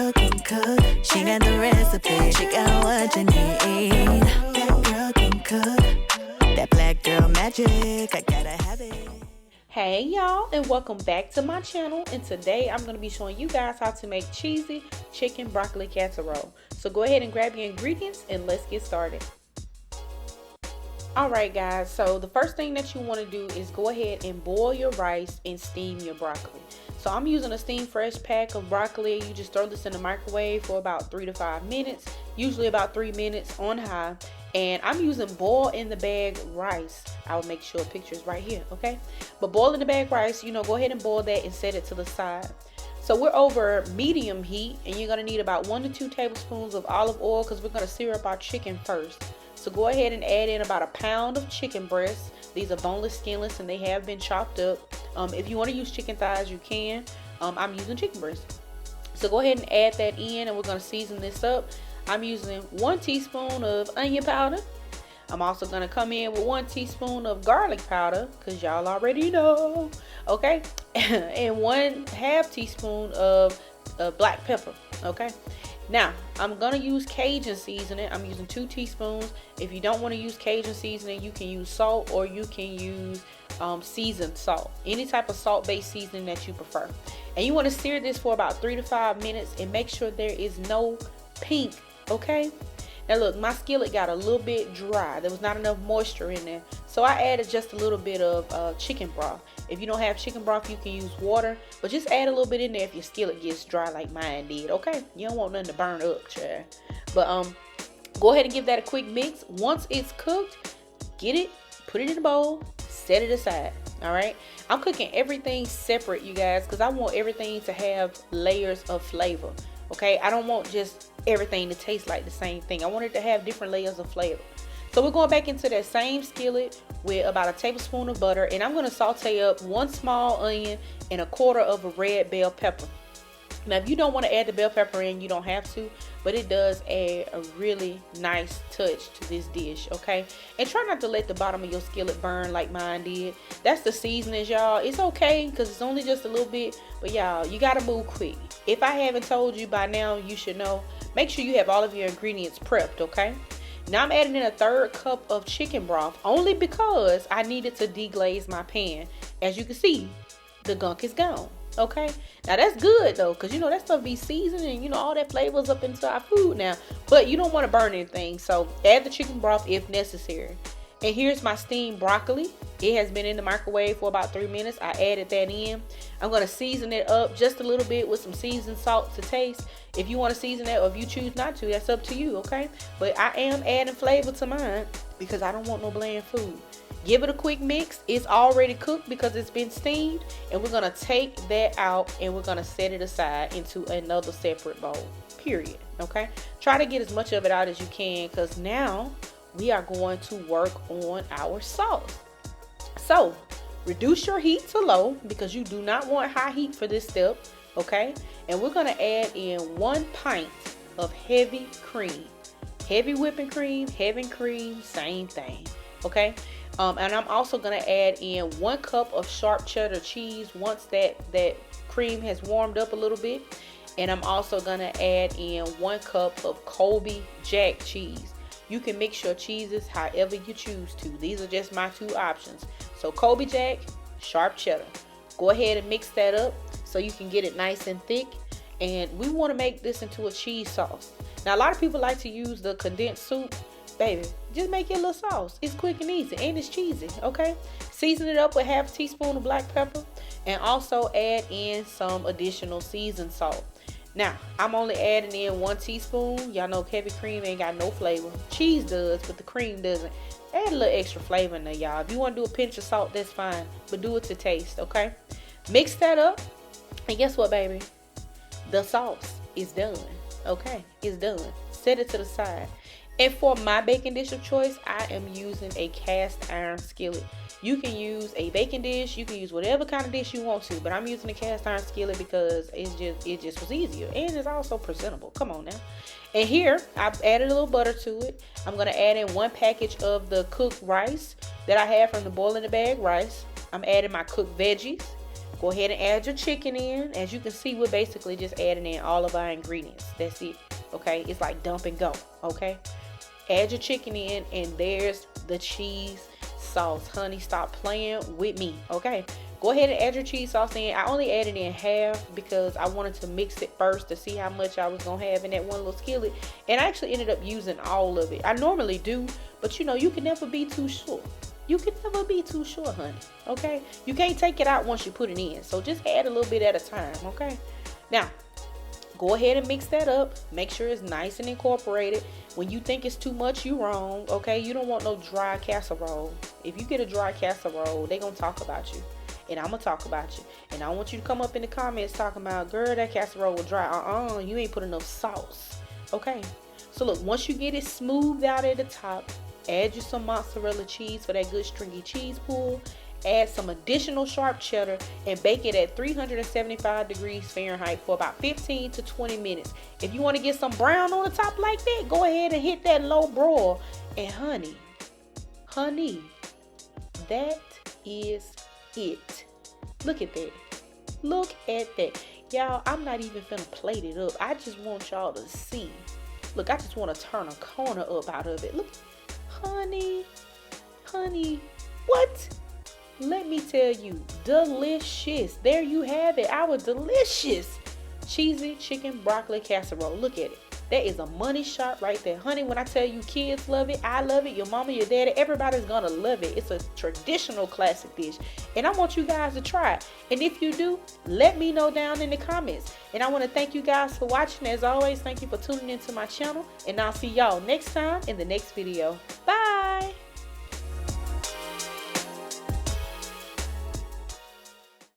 girl can cook. She got the recipe. She got what you need. That girl can cook. That black girl magic. I gotta have it. Hey y'all, and welcome back to my channel. And today I'm going to be showing you guys how to make cheesy chicken broccoli casserole. So go ahead and grab your ingredients and let's get started. Alright guys, so the first thing that you want to do is go ahead and boil your rice and steam your broccoli. So I'm using a steam fresh pack of broccoli. You just throw this in the microwave for about 3 to 5 minutes, usually about 3 minutes on high. And I'm using boil in the bag rice. I'll make sure a picture is right here, okay? But boil in the bag rice, go ahead and boil that and set it to the side. So we're over medium heat, and you're gonna need about 1 to 2 tablespoons of olive oil because we're gonna sear up our chicken first. So go ahead and add in about 1 pound of chicken breasts. These are boneless, skinless, and they have been chopped up. If you want to use chicken thighs, you can. I'm using chicken breasts. So go ahead and add that in, and we're going to season this up. I'm using 1 teaspoon of onion powder. I'm also going to come in with 1 teaspoon of garlic powder, because y'all already know, okay? And 1/2 teaspoon of black pepper, okay? Now, I'm going to use Cajun seasoning. I'm using 2 teaspoons. If you don't want to use Cajun seasoning, you can use salt, or you can use seasoned salt. Any type of salt-based seasoning that you prefer. And you want to sear this for about 3 to 5 minutes and make sure there is no pink, okay? Now look, my skillet got a little bit dry. There was not enough moisture in there. So I added just a little bit of chicken broth. If you don't have chicken broth, you can use water. But just add a little bit in there if your skillet gets dry like mine did, okay? You don't want nothing to burn up, child. But go ahead and give that a quick mix. Once it's cooked, get it, put it in a bowl, set it aside, all right? I'm cooking everything separate, you guys, because I want everything to have layers of flavor, okay? I don't want just everything to taste like the same thing. I want it to have different layers of flavor. So we're going back into that same skillet with about 1 tablespoon of butter, and I'm going to saute up 1 small onion and 1/4 of a red bell pepper. Now if you don't want to add the bell pepper in, you don't have to, but it does add a really nice touch to this dish, okay? And try not to let the bottom of your skillet burn like mine did. That's the seasonings, y'all. It's okay because it's only just a little bit, but y'all, you gotta move quick. If I haven't told you by now, you should know. Make sure you have all of your ingredients prepped, okay? Now I'm adding in 1/3 cup of chicken broth only because I needed to deglaze my pan. As you can see, the gunk is gone. Okay, now that's good though, because that stuff be seasoned and all that flavors up into our food now, but you don't want to burn anything, so add the chicken broth if necessary. And here's my steamed broccoli. It has been in the microwave for about 3 minutes. I added that in. I'm going to season it up just a little bit with some seasoned salt to taste. If you want to season that, or if you choose not to, that's up to you, okay? But I am adding flavor to mine because I don't want no bland food. Give it a quick mix. It's already cooked because it's been steamed, and we're going to take that out and we're going to set it aside into another separate bowl, period, okay? Try to get as much of it out as you can, because now we are going to work on our sauce. So reduce your heat to low because you do not want high heat for this step, okay? And we're going to add in 1 pint of heavy cream. Heavy whipping cream, heavy cream, same thing, okay? And I'm also going to add in 1 cup of sharp cheddar cheese once that cream has warmed up a little bit. And I'm also going to add in 1 cup of Colby Jack cheese. You can mix your cheeses however you choose to. These are just my 2 options. So Colby Jack, sharp cheddar. Go ahead and mix that up so you can get it nice and thick. And we want to make this into a cheese sauce. Now a lot of people like to use the condensed soup. Baby, just make your little sauce. It's quick and easy, and it's cheesy, okay? Season it up with 1/2 teaspoon of black pepper, and also add in some additional seasoned salt. Now, I'm only adding in 1 teaspoon. Y'all know heavy cream ain't got no flavor. Cheese does, but the cream doesn't. Add a little extra flavor in there, y'all. If you want to do a pinch of salt, that's fine, but do it to taste, okay? Mix that up, and guess what, baby? The sauce is done, okay? It's done. Set it to the side. And for my baking dish of choice, I am using a cast iron skillet. You can use a baking dish, you can use whatever kind of dish you want to, but I'm using a cast iron skillet because it just was easier, and it's also presentable. Come on now. And here I've added a little butter to it. I'm going to add in 1 package of the cooked rice that I have from the boil in the bag rice. I'm adding my cooked veggies. Go ahead and add your chicken in. As you can see, we're basically just adding in all of our ingredients. That's it. Okay, it's like dump and go. Okay, add your chicken in, and there's the cheese sauce. Honey, stop playing with me. Okay, go ahead and add your cheese sauce in. I only added in half because I wanted to mix it first to see how much I was gonna have in that one little skillet, and I actually ended up using all of it. I normally do, but you know, you can never be too sure. You can never be too sure, honey. Okay, you can't take it out once you put it in, so just add a little bit at a time. Okay, now go ahead and mix that up. Make sure it's nice and incorporated. When you think it's too much, you wrong. Okay, you don't want no dry casserole. If you get a dry casserole, they gonna talk about you, and I'm gonna talk about you. And I want you to come up in the comments talking about, girl, that casserole was dry. You ain't put enough sauce. Okay, so look, once you get it smoothed out at the top, add you some mozzarella cheese for that good stringy cheese pool. Add some additional sharp cheddar and bake it at 375 degrees Fahrenheit for about 15 to 20 minutes. If you want to get some brown on the top like that, go ahead and hit that low broil. And honey, that is it. Look at that. Look at that. Y'all, I'm not even finna plate it up. I just want y'all to see. Look, I just want to turn a corner up out of it. Look, honey, what? Let me tell you, delicious. There you have it, our delicious cheesy chicken broccoli casserole. Look at it. That is a money shot right there. Honey, when I tell you kids love it, I love it, your mama, your daddy, everybody's gonna love it. It's a traditional classic dish, and I want you guys to try it. And if you do, let me know down in the comments. And I want to thank you guys for watching. As always, thank you for tuning into my channel, and I'll see y'all next time in the next video. Bye.